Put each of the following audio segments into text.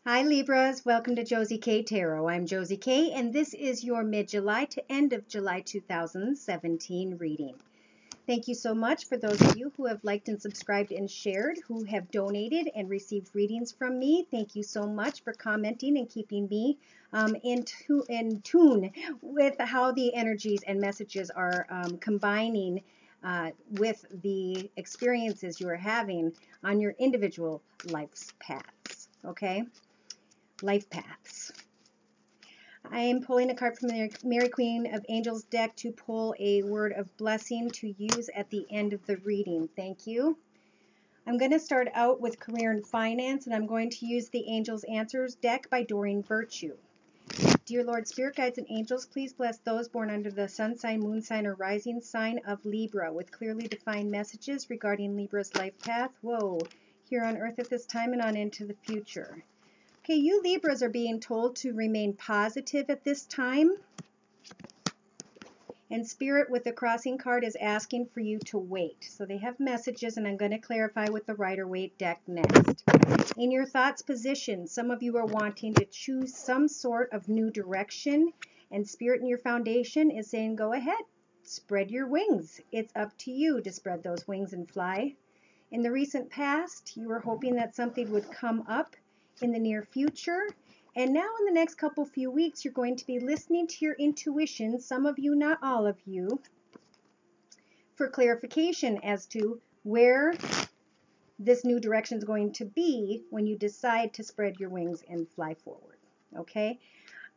Hi Libras, welcome to Josie K Tarot. I'm Josie K and this is your mid-July to end of July 2017 reading. Thank you so much for those of you who have liked and subscribed and shared, who have donated and received readings from me. Thank you so much for commenting and keeping me in tune with how the energies and messages are combining with the experiences you are having on your individual life's paths. Okay? Life paths. I am pulling a card from the Mary Queen of Angels deck to pull a word of blessing to use at the end of the reading. Thank you. I'm going to start out with career and finance, and I'm going to use the Angels Answers deck by Doreen Virtue. Dear Lord, Spirit Guides and Angels, please bless those born under the sun sign, moon sign, or rising sign of Libra with clearly defined messages regarding Libra's life path. Whoa, here on Earth at this time and on into the future. Okay, you Libras are being told to remain positive at this time. And Spirit with the crossing card is asking for you to wait. So they have messages, and I'm going to clarify with the Rider-Waite deck next. In your thoughts position, some of you are wanting to choose some sort of new direction. And Spirit in your foundation is saying, go ahead, spread your wings. It's up to you to spread those wings and fly. In the recent past, you were hoping that something would come up in the near future, and now in the next few weeks you're going to be listening to your intuition, some of you, not all of you, for clarification as to where this new direction is going to be when you decide to spread your wings and fly forward. Okay,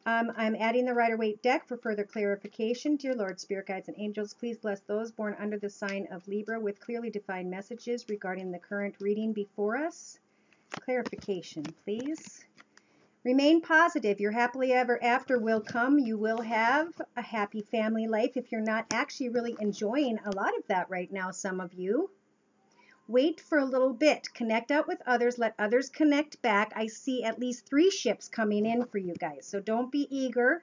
I'm adding the Rider-Waite deck for further clarification. Dear Lord, Spirit Guides and Angels, please bless those born under the sign of Libra with clearly defined messages regarding the current reading before us. Clarification, please. Remain positive. Your happily ever after will come. You will have a happy family life if you're not actually really enjoying a lot of that right now, some of you. Wait for a little bit. Connect out with others. Let others connect back. I see at least 3 ships coming in for you guys. So don't be eager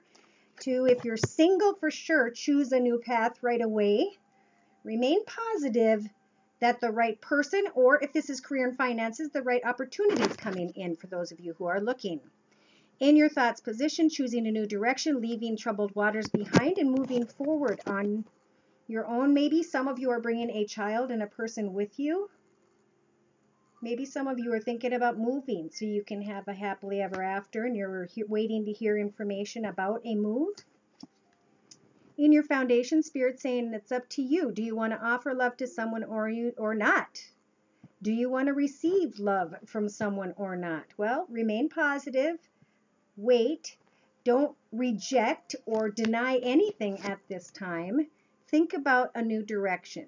to, if you're single for sure, choose a new path right away. Remain positive that the right person, or if this is career and finances, the right opportunities coming in for those of you who are looking. In your thoughts position, choosing a new direction, leaving troubled waters behind and moving forward on your own. Maybe some of you are bringing a child and a person with you. Maybe some of you are thinking about moving so you can have a happily ever after and you're waiting to hear information about a move. In your foundation, Spirit saying it's up to you. Do you want to offer love to someone or not? Do you want to receive love from someone or not? Well, remain positive. Wait. Don't reject or deny anything at this time. Think about a new direction.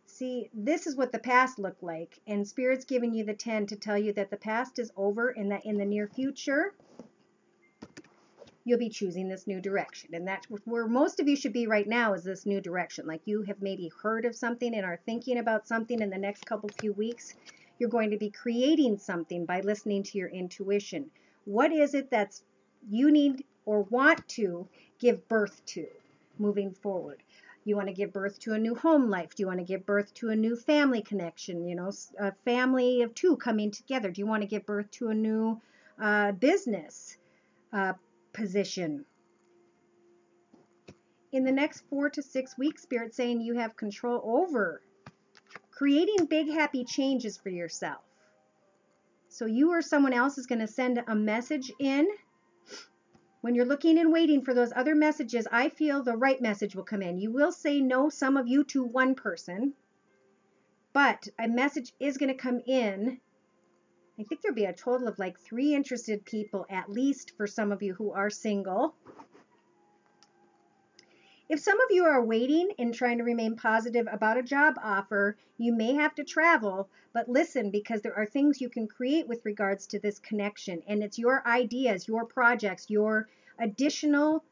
See, this is what the past looked like, and Spirit's giving you the 10 to tell you that the past is over and that in the near future, you'll be choosing this new direction. And that's where most of you should be right now, is this new direction. Like you have maybe heard of something and are thinking about something in the next few weeks. You're going to be creating something by listening to your intuition. What is it that's you need or want to give birth to moving forward? You want to give birth to a new home life? Do you want to give birth to a new family connection? You know, a family of 2 coming together. Do you want to give birth to a new business position? In the next 4 to 6 weeks, Spirit's saying you have control over creating big happy changes for yourself. So you or someone else is going to send a message in. When you're looking and waiting for those other messages, I feel the right message will come in. You will say no, some of you, to one person, but a message is going to come in. I think there'll be a total of like 3 interested people at least for some of you who are single. If some of you are waiting and trying to remain positive about a job offer, you may have to travel, but listen, because there are things you can create with regards to this connection, and it's your ideas, your projects, your additional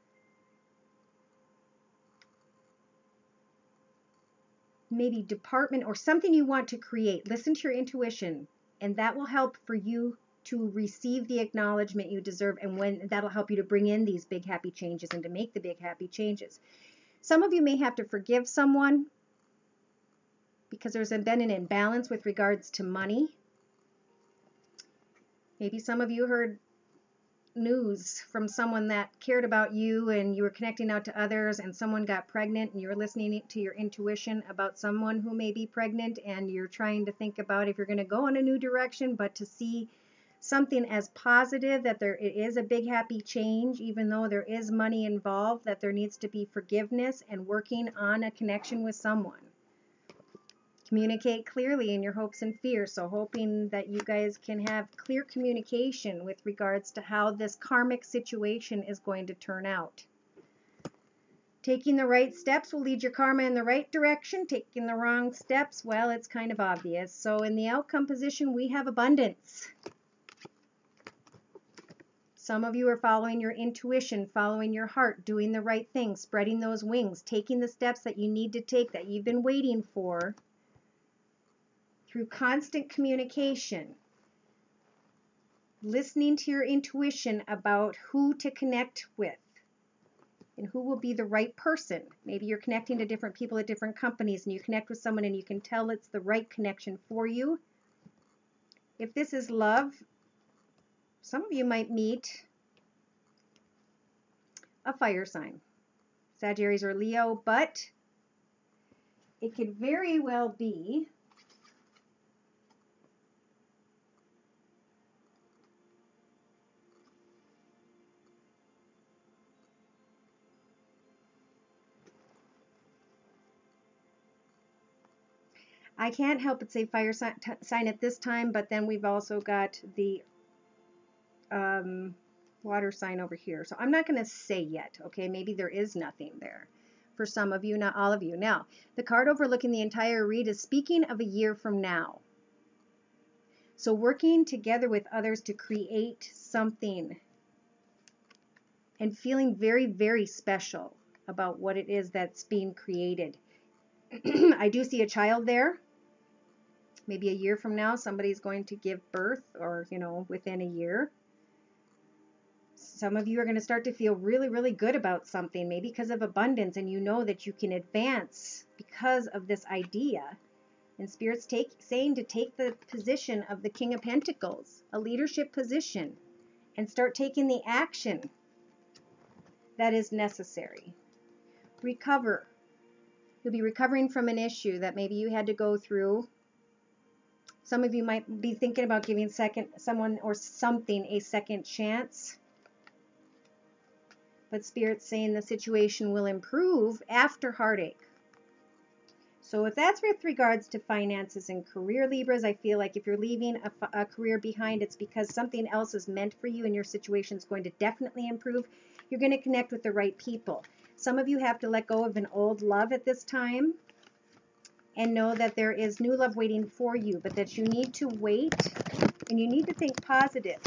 maybe department or something you want to create. Listen to your intuition, and that will help for you to receive the acknowledgement you deserve, and when that'll help you to bring in these big happy changes and to make the big happy changes. Some of you may have to forgive someone because there's been an imbalance with regards to money. Maybe some of you heard news from someone that cared about you and you were connecting out to others, and someone got pregnant and you're listening to your intuition about someone who may be pregnant, and you're trying to think about if you're going to go in a new direction, but to see something as positive, that it is a big happy change, even though there is money involved, that there needs to be forgiveness and working on a connection with someone. Communicate clearly in your hopes and fears. So hoping that you guys can have clear communication with regards to how this karmic situation is going to turn out. Taking the right steps will lead your karma in the right direction. Taking the wrong steps, well, it's kind of obvious. So in the outcome position, we have abundance. Some of you are following your intuition, following your heart, doing the right thing, spreading those wings, taking the steps that you need to take, that you've been waiting for, through constant communication, listening to your intuition about who to connect with and who will be the right person. Maybe you're connecting to different people at different companies, and you connect with someone and you can tell it's the right connection for you. If this is love, some of you might meet a fire sign, Sagittarius or Leo, but it could very well be I can't help but say fire sign at this time, but then we've also got the water sign over here. So I'm not going to say yet, okay? Maybe there is nothing there for some of you, not all of you. Now, the card overlooking the entire read is speaking of a year from now. So working together with others to create something and feeling very, very special about what it is that's being created. I do see a child there. Maybe a year from now, somebody's going to give birth, or, you know, within a year. Some of you are going to start to feel really, really good about something, maybe because of abundance, and you know that you can advance because of this idea. And Spirit's saying to take the position of the King of Pentacles, a leadership position, and start taking the action that is necessary. Recover. You'll be recovering from an issue that maybe you had to go through. Some of you might be thinking about giving someone or something a second chance. But Spirit's saying the situation will improve after heartache. So if that's with regards to finances and career, Libras, I feel like if you're leaving a career behind, it's because something else is meant for you and your situation is going to definitely improve. You're going to connect with the right people. Some of you have to let go of an old love at this time and know that there is new love waiting for you, but that you need to wait and you need to think positive.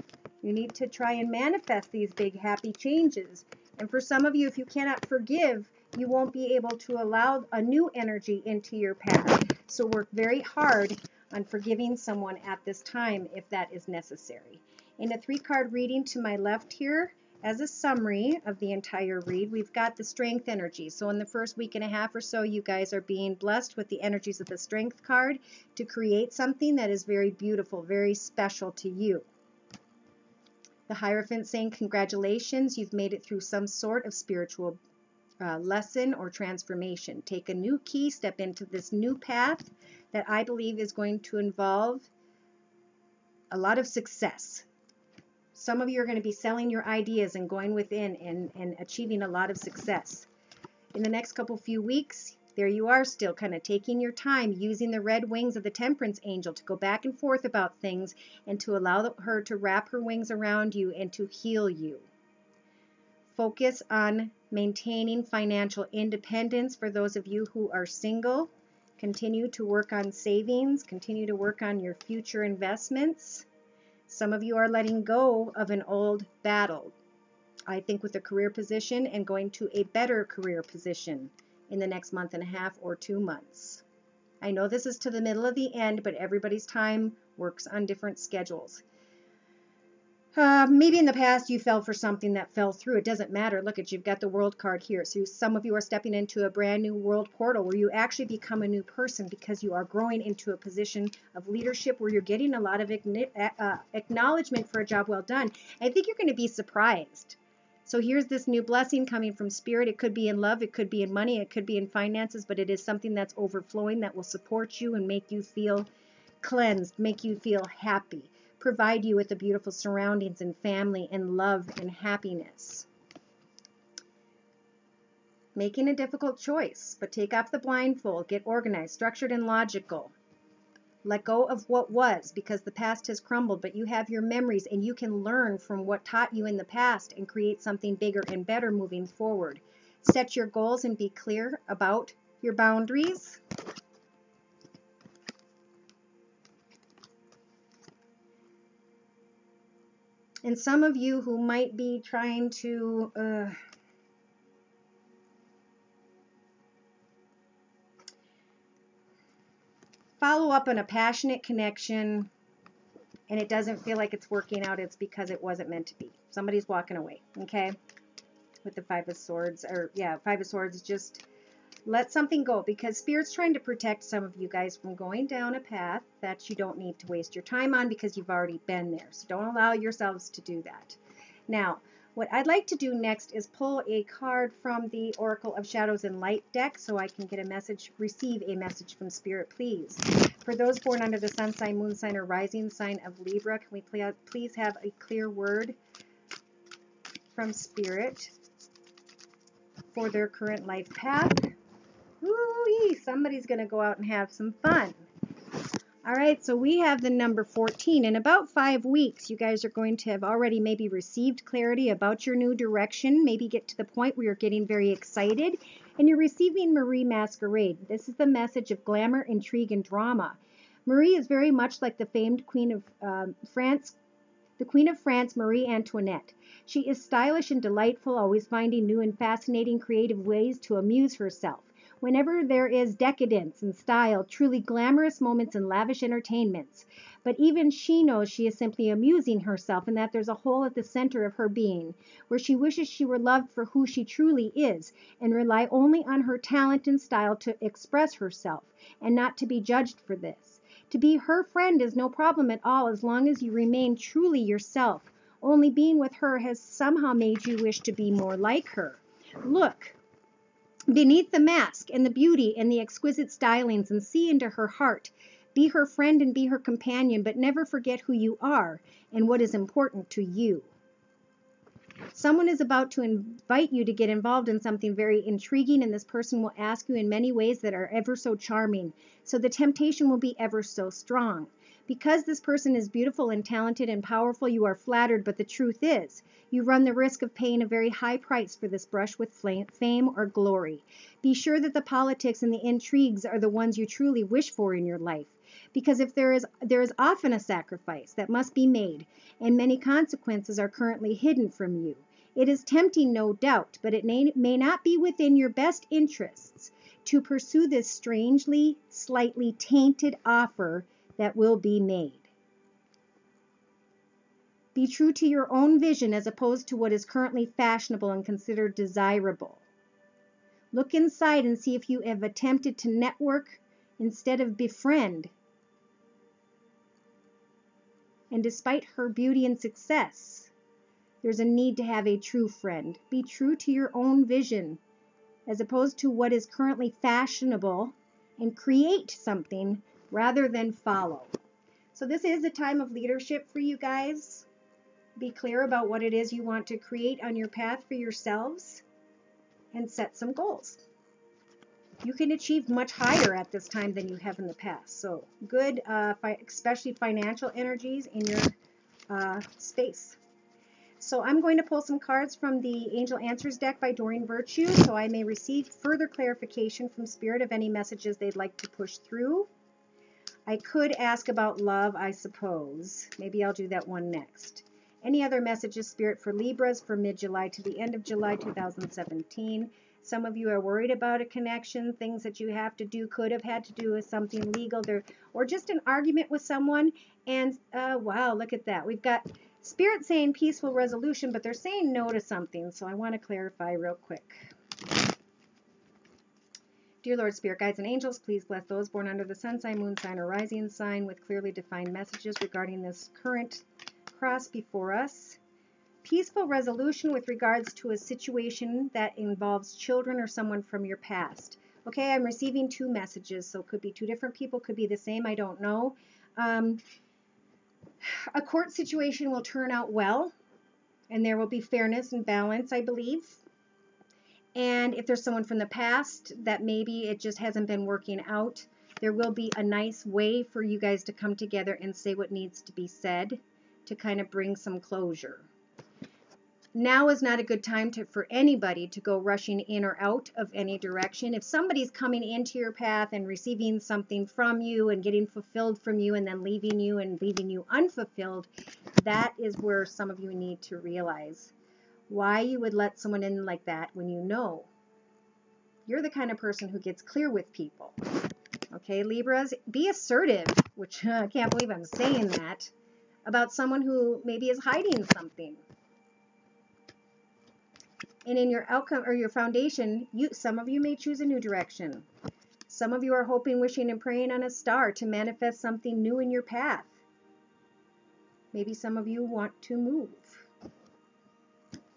You need to try and manifest these big happy changes. And for some of you, if you cannot forgive, you won't be able to allow a new energy into your path. So work very hard on forgiving someone at this time if that is necessary. In a 3-card reading to my left here, as a summary of the entire read, we've got the strength energy. So in the first week and a half or so, you guys are being blessed with the energies of the strength card to create something that is very beautiful, very special to you. The Hierophant saying, congratulations, you've made it through some sort of spiritual lesson or transformation. Take a new key, step into this new path that I believe is going to involve a lot of success. Some of you are going to be selling your ideas and going within and achieving a lot of success. In the next few weeks, there you are still kind of taking your time, using the red wings of the Temperance Angel to go back and forth about things and to allow her to wrap her wings around you and to heal you. Focus on maintaining financial independence for those of you who are single. Continue to work on savings. Continue to work on your future investments. Some of you are letting go of an old battle, I think, with a career position and going to a better career position in the next month and a half or 2 months. I know this is to the middle of the end, but everybody's time works on different schedules. Maybe in the past you fell for something that fell through. It doesn't matter. Look at, you've got the world card here. So some of you are stepping into a brand new world portal where you actually become a new person because you are growing into a position of leadership where you're getting a lot of acknowledgement for a job well done. I think you're going to be surprised. So here's this new blessing coming from Spirit. It could be in love, it could be in money, it could be in finances, but it is something that's overflowing that will support you and make you feel cleansed, make you feel happy, provide you with the beautiful surroundings and family and love and happiness. Making a difficult choice, but take off the blindfold, get organized, structured, and logical. Let go of what was, because the past has crumbled, but you have your memories and you can learn from what taught you in the past and create something bigger and better moving forward. Set your goals and be clear about your boundaries. And some of you who might be trying to follow up on a passionate connection and it doesn't feel like it's working out, it's because it wasn't meant to be. Somebody's walking away, okay? With the Five of Swords, or yeah, Five of Swords, just let something go, because Spirit's trying to protect some of you guys from going down a path that you don't need to waste your time on because you've already been there. So don't allow yourselves to do that. Now, what I'd like to do next is pull a card from the Oracle of Shadows and Light deck so I can get a message, receive a message from Spirit, please. For those born under the sun sign, moon sign, or rising sign of Libra, can we please have a clear word from Spirit for their current life path? Ooh, somebody's going to go out and have some fun. All right, so we have the number 14. In about 5 weeks, you guys are going to have already maybe received clarity about your new direction, maybe get to the point where you're getting very excited, and you're receiving Marie Masquerade. This is the message of glamour, intrigue, and drama. Marie is very much like the famed Queen of France, the Queen of France, Marie Antoinette. She is stylish and delightful, always finding new and fascinating creative ways to amuse herself. Whenever there is decadence and style, truly glamorous moments and lavish entertainments. But even she knows she is simply amusing herself and that there's a hole at the center of her being, where she wishes she were loved for who she truly is and rely only on her talent and style to express herself and not to be judged for this. To be her friend is no problem at all as long as you remain truly yourself. Only being with her has somehow made you wish to be more like her. Look beneath the mask and the beauty and the exquisite stylings and see into her heart. Be her friend and be her companion, but never forget who you are and what is important to you. Someone is about to invite you to get involved in something very intriguing, and this person will ask you in many ways that are ever so charming. So the temptation will be ever so strong. Because this person is beautiful and talented and powerful, you are flattered, but the truth is, you run the risk of paying a very high price for this brush with fame or glory. Be sure that the politics and the intrigues are the ones you truly wish for in your life. Because if there is often a sacrifice that must be made, and many consequences are currently hidden from you. It is tempting, no doubt, but it may not be within your best interests to pursue this strangely, slightly tainted offer that will be made. Be true to your own vision as opposed to what is currently fashionable and considered desirable. Look inside and see if you have attempted to network instead of befriend. And despite her beauty and success, there's a need to have a true friend. Be true to your own vision as opposed to what is currently fashionable and create something rather than follow. So this is a time of leadership for you guys. Be clear about what it is you want to create on your path for yourselves and set some goals. You can achieve much higher at this time than you have in the past. So good, especially financial energies in your space. So I'm going to pull some cards from the Angel Answers deck by Doreen Virtue so I may receive further clarification from Spirit of any messages they'd like to push through. I could ask about love, I suppose. Maybe I'll do that one next. Any other messages, Spirit, for Libras for mid-July to the end of July 2017? Some of you are worried about a connection, things that you have to do, could have had to do with something legal, or just an argument with someone. And wow, look at that. We've got Spirit saying peaceful resolution, but they're saying no to something, so I want to clarify real quick. Dear Lord, Spirit, Guides, and Angels, please bless those born under the sun sign, moon sign, or rising sign with clearly defined messages regarding this current cross before us. Peaceful resolution with regards to a situation that involves children or someone from your past. Okay, I'm receiving two messages, so it could be two different people, could be the same, I don't know. A court situation will turn out well, and there will be fairness and balance, I believe. And if there's someone from the past that maybe it just hasn't been working out, there will be a nice way for you guys to come together and say what needs to be said to kind of bring some closure. Now is not a good time for anybody to go rushing in or out of any direction. If somebody's coming into your path and receiving something from you and getting fulfilled from you and then leaving you and leaving you unfulfilled, that is where some of you need to realize why you would let someone in like that when you know you're the kind of person who gets clear with people. Okay, Libras, be assertive, which I can't believe I'm saying that, about someone who maybe is hiding something. And in your outcome or your foundation, some of you may choose a new direction. Some of you are hoping, wishing, and praying on a star to manifest something new in your path. Maybe some of you want to move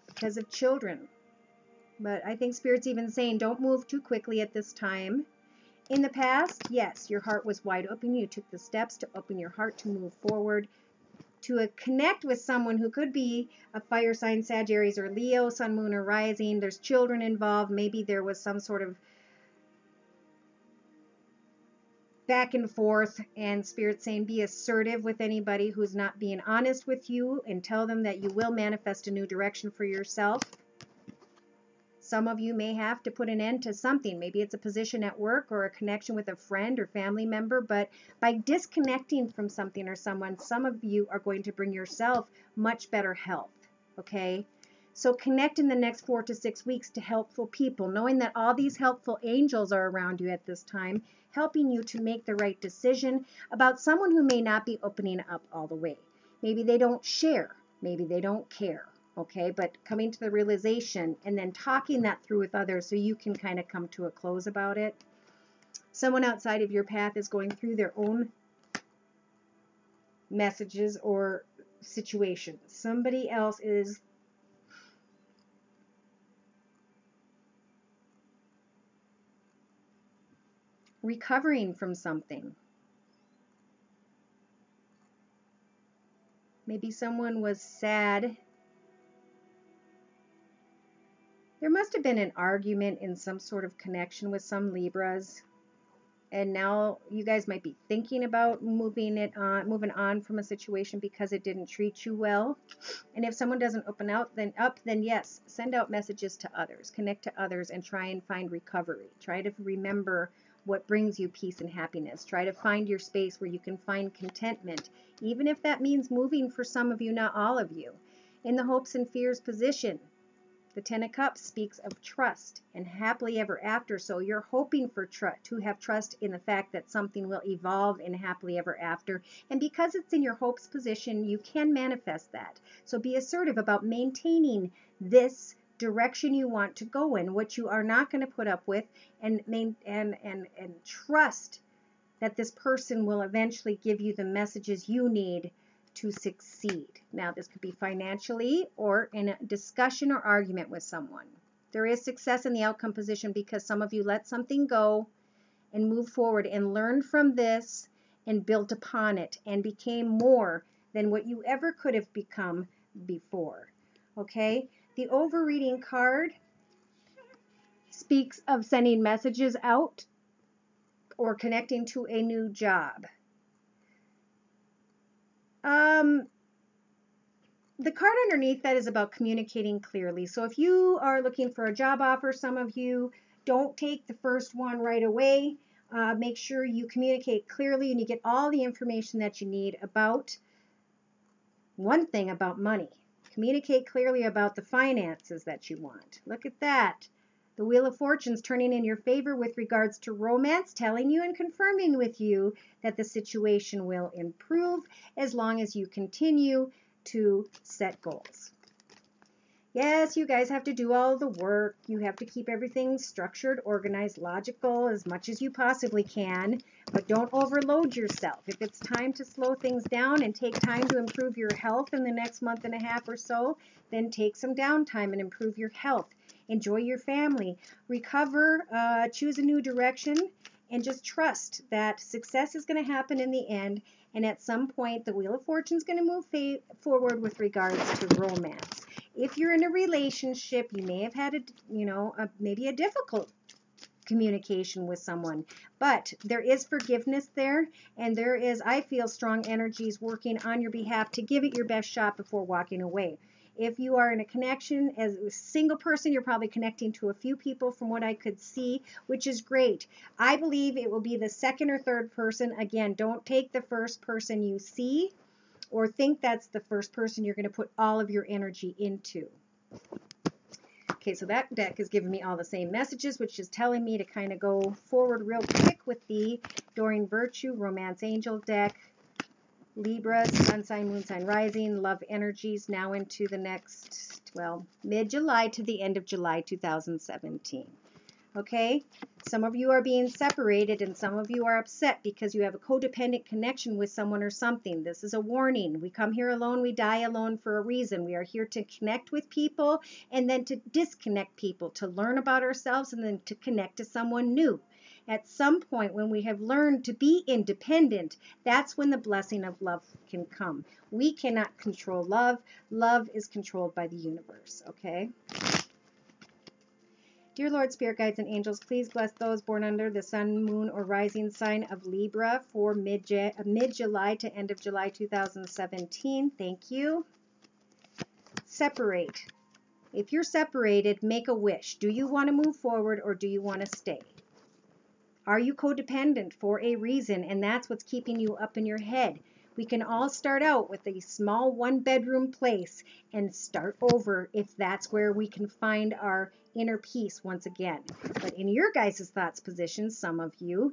because of children. But I think Spirit's even saying don't move too quickly at this time. In the past, yes, your heart was wide open. You took the steps to open your heart to move forward, to connect with someone who could be a fire sign, Sagittarius or Leo, sun, moon, or rising. There's children involved. Maybe there was some sort of back and forth, and Spirit saying be assertive with anybody who's not being honest with you and tell them that you will manifest a new direction for yourself. Some of you may have to put an end to something. Maybe it's a position at work or a connection with a friend or family member, but by disconnecting from something or someone, some of you are going to bring yourself much better health, okay? So connect in the next 4 to 6 weeks to helpful people, knowing that all these helpful angels are around you at this time, helping you to make the right decision about someone who may not be opening up all the way. Maybe they don't share. Maybe they don't care. Okay, but coming to the realization and then talking that through with others so you can kind of come to a close about it. Someone outside of your path is going through their own messages or situations. Somebody else is recovering from something. Maybe someone was sad. There must have been an argument in some sort of connection with some Libras, and now you guys might be thinking about moving on from a situation because it didn't treat you well. And if someone doesn't open up, then yes, send out messages to others, connect to others, and try and find recovery. Try to remember what brings you peace and happiness. Try to find your space where you can find contentment, even if that means moving for some of you, not all of you. In the hopes and fears position, the Ten of Cups speaks of trust and happily ever after. So you're hoping for to have trust in the fact that something will evolve in happily ever after. And because it's in your hopes position, you can manifest that. So be assertive about maintaining this direction you want to go in, what you are not going to put up with, and trust that this person will eventually give you the messages you need to succeed. Now, this could be financially or in a discussion or argument with someone. There is success in the outcome position because some of you let something go and move forward and learned from this and built upon it and became more than what you ever could have become before. Okay? The overreading card speaks of sending messages out or connecting to a new job. The card underneath that is about communicating clearly. So if you are looking for a job offer, some of you don't take the first one right away. Make sure you communicate clearly and you get all the information that you need about one thing about money. Communicate clearly about the finances that you want. Look at that. The Wheel of Fortune's turning in your favor with regards to romance, telling you and confirming with you that the situation will improve as long as you continue to set goals. Yes, you guys have to do all the work. You have to keep everything structured, organized, logical as much as you possibly can, but don't overload yourself. If it's time to slow things down and take time to improve your health in the next month and a half or so, then take some downtime and improve your health. Enjoy your family, recover, choose a new direction, and just trust that success is going to happen in the end. And at some point, the Wheel of Fortune is going to move forward with regards to romance. If you're in a relationship, you may have had maybe a difficult communication with someone, but there is forgiveness there, and there is, I feel, strong energies working on your behalf to give it your best shot before walking away. If you are in a connection as a single person, you're probably connecting to a few people from what I could see, which is great. I believe it will be the second or third person. Again, don't take the first person you see or think that's the first person you're going to put all of your energy into. Okay, so that deck is giving me all the same messages, which is telling me to kind of go forward real quick with the Doreen Virtue Romance Angel deck. Libra, Sun sign, Moon sign, rising, love energies now into the next, well, mid-July to the end of July 2017. Okay, some of you are being separated and some of you are upset because you have a codependent connection with someone or something. This is a warning. We come here alone, we die alone for a reason. We are here to connect with people and then to disconnect people, to learn about ourselves and then to connect to someone new. At some point when we have learned to be independent, that's when the blessing of love can come. We cannot control love. Love is controlled by the universe, okay? Dear Lord, Spirit Guides, and Angels, please bless those born under the Sun, Moon, or Rising sign of Libra for mid-July to end of July 2017. Thank you. Separate. If you're separated, make a wish. Do you want to move forward or do you want to stay? Are you codependent for a reason, and that's what's keeping you up in your head? We can all start out with a small one-bedroom place and start over if that's where we can find our inner peace once again. But in your guys' thoughts position, some of you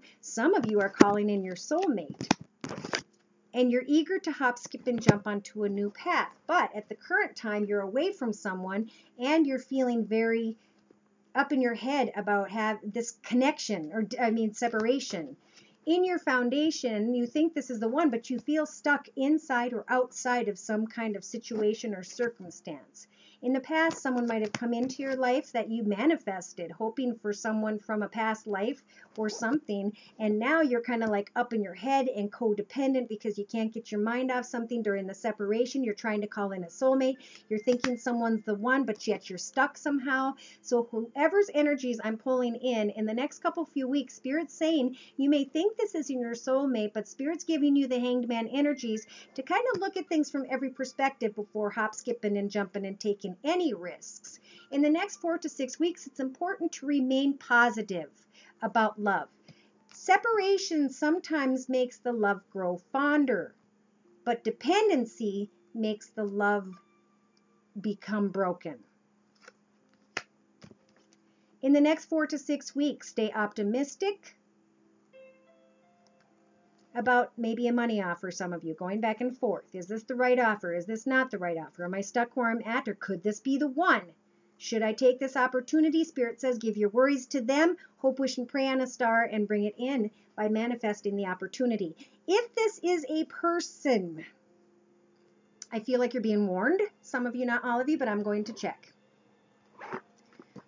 are calling in your soulmate. And you're eager to hop, skip, and jump onto a new path. But at the current time, you're away from someone and you're feeling very up in your head about this connection, separation. In your foundation, you think this is the one, but you feel stuck inside or outside of some kind of situation or circumstance. In the past, someone might have come into your life that you manifested, hoping for someone from a past life or something, and now you're kind of like up in your head and codependent because you can't get your mind off something during the separation. You're trying to call in a soulmate. You're thinking someone's the one, but yet you're stuck somehow. So whoever's energies I'm pulling in the next few weeks, Spirit's saying you may think this isn't your soulmate, but Spirit's giving you the Hanged Man energies to kind of look at things from every perspective before hop, skipping, and jumping and taking any risks. In the next 4 to 6 weeks, it's important to remain positive about love. Separation sometimes makes the love grow fonder, but dependency makes the love become broken. In the next 4 to 6 weeks, stay optimistic about maybe a money offer, some of you, going back and forth. Is this the right offer? Is this not the right offer? Am I stuck where I'm at, or could this be the one? Should I take this opportunity? Spirit says give your worries to them, hope, wish, and pray on a star, and bring it in by manifesting the opportunity. If this is a person, I feel like you're being warned. Some of you, not all of you, but I'm going to check.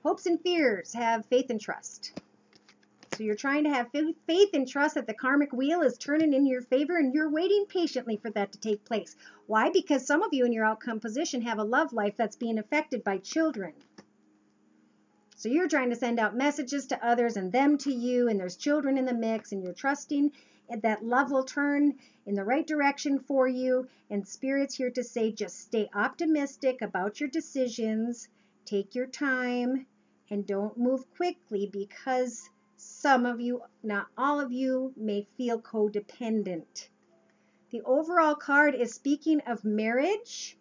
Hopes and fears, have faith and trust. So you're trying to have faith and trust that the karmic wheel is turning in your favor, and you're waiting patiently for that to take place. Why? Because some of you in your outcome position have a love life that's being affected by children. So you're trying to send out messages to others and them to you, and there's children in the mix, and you're trusting that love will turn in the right direction for you. And Spirit's here to say just stay optimistic about your decisions, take your time, and don't move quickly, because some of you, not all of you, may feel codependent. The overall card is speaking of marriage.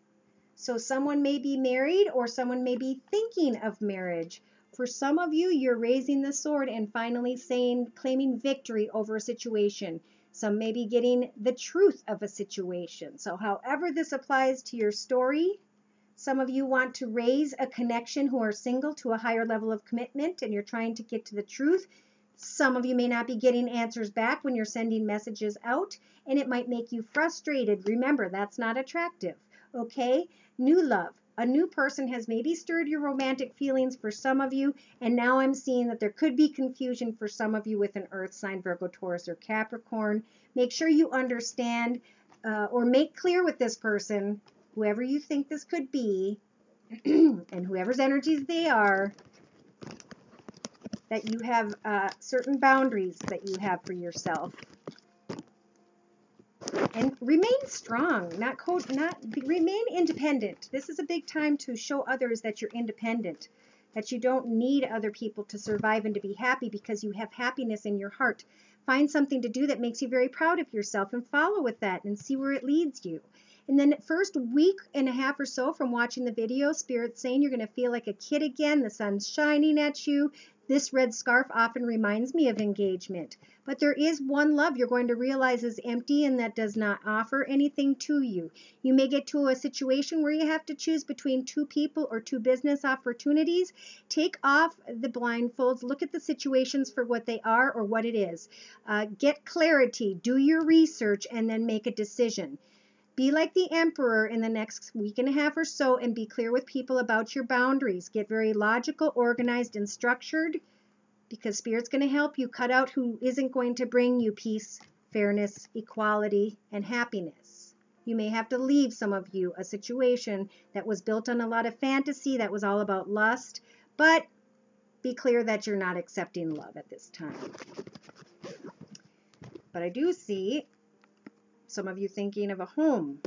So someone may be married or someone may be thinking of marriage. For some of you, you're raising the sword and finally claiming victory over a situation. Some may be getting the truth of a situation. So however this applies to your story, some of you want to raise a connection who are single to a higher level of commitment, and you're trying to get to the truth. Some of you may not be getting answers back when you're sending messages out, and it might make you frustrated. Remember, that's not attractive. Okay? New love. A new person has maybe stirred your romantic feelings for some of you, and now I'm seeing that there could be confusion for some of you with an earth sign, Virgo, Taurus, or Capricorn. Make sure you understand or make clear with this person, whoever you think this could be, and whoever's energies they are, that you have certain boundaries that you have for yourself. And remain strong, remain independent. This is a big time to show others that you're independent, that you don't need other people to survive and to be happy because you have happiness in your heart. Find something to do that makes you very proud of yourself and follow with that and see where it leads you. And then first week and a half or so from watching the video, Spirit's saying you're going to feel like a kid again. The sun's shining at you. This red scarf often reminds me of engagement. But there is one love you're going to realize is empty and that does not offer anything to you. You may get to a situation where you have to choose between two people or two business opportunities. Take off the blindfolds. Look at the situations for what they are or what it is. Get clarity. Do your research and then make a decision. Be like the emperor in the next week and a half or so and be clear with people about your boundaries. Get very logical, organized, and structured because Spirit's going to help you cut out who isn't going to bring you peace, fairness, equality, and happiness. You may have to leave, some of you, a situation that was built on a lot of fantasy, that was all about lust, but be clear that you're not accepting love at this time. But I do see some of you thinking of a home,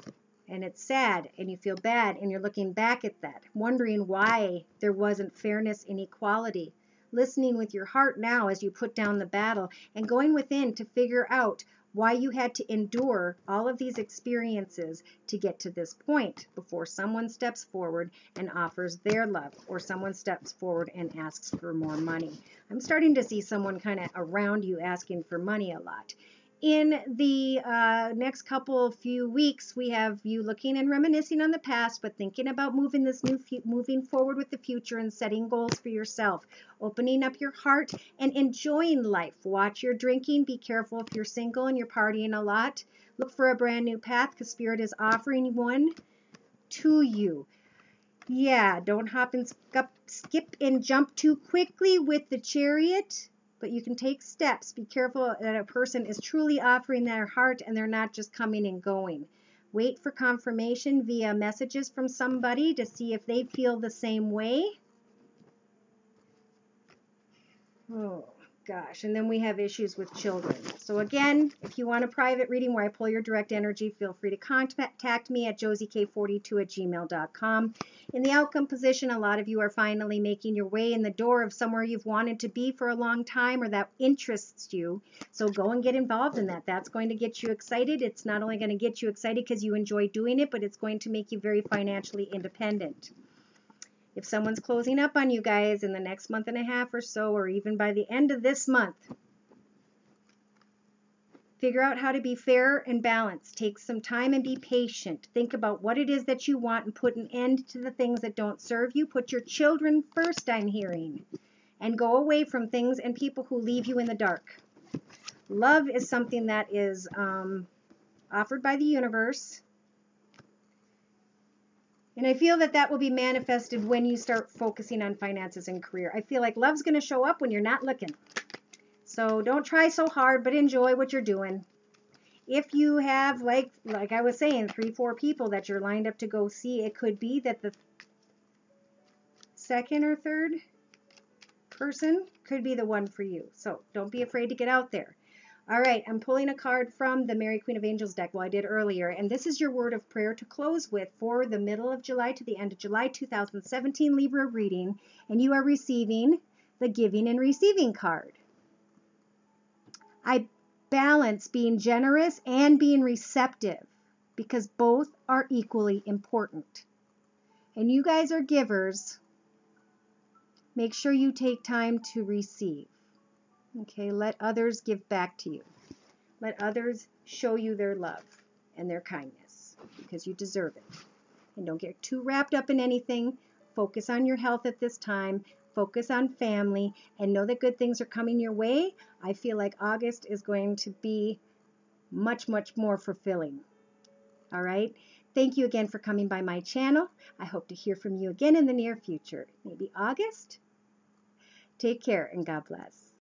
and it's sad, and you feel bad, and you're looking back at that, wondering why there wasn't fairness and equality. Listening with your heart now as you put down the battle, and going within to figure out why you had to endure all of these experiences to get to this point before someone steps forward and offers their love, or someone steps forward and asks for more money. I'm starting to see someone kind of around you asking for money a lot. In the next few weeks, we have you looking and reminiscing on the past, but thinking about moving forward with the future and setting goals for yourself, opening up your heart and enjoying life. Watch your drinking. Be careful if you're single and you're partying a lot. Look for a brand new path because Spirit is offering one to you. Yeah, don't hop and skip and jump too quickly with the Chariot. But you can take steps. Be careful that a person is truly offering their heart and they're not just coming and going. Wait for confirmation via messages from somebody to see if they feel the same way. Oh, gosh. And then we have issues with children. So again, if you want a private reading where I pull your direct energy, feel free to contact me at josiek42@gmail.com. In the outcome position, a lot of you are finally making your way in the door of somewhere you've wanted to be for a long time or that interests you. So go and get involved in that. That's going to get you excited. It's not only going to get you excited because you enjoy doing it, but it's going to make you very financially independent. If someone's closing up on you guys in the next month and a half or so, or even by the end of this month, figure out how to be fair and balanced. Take some time and be patient. Think about what it is that you want and put an end to the things that don't serve you. Put your children first, I'm hearing, and go away from things and people who leave you in the dark. Love is something that is offered by the universe. And I feel that that will be manifested when you start focusing on finances and career. I feel like love's going to show up when you're not looking. So don't try so hard, but enjoy what you're doing. If you have, like I was saying, 3-4 people that you're lined up to go see, it could be that the second or third person could be the one for you. So don't be afraid to get out there. All right, I'm pulling a card from the Mary Queen of Angels deck, I did earlier, and this is your word of prayer to close with for the middle of July to the end of July 2017 Libra reading, and you are receiving the Giving and Receiving card. I balance being generous and being receptive because both are equally important. And you guys are givers. Make sure you take time to receive. Okay, let others give back to you. Let others show you their love and their kindness because you deserve it. And don't get too wrapped up in anything. Focus on your health at this time. Focus on family and know that good things are coming your way. I feel like August is going to be much, much more fulfilling. All right. Thank you again for coming by my channel. I hope to hear from you again in the near future. Maybe August. Take care and God bless.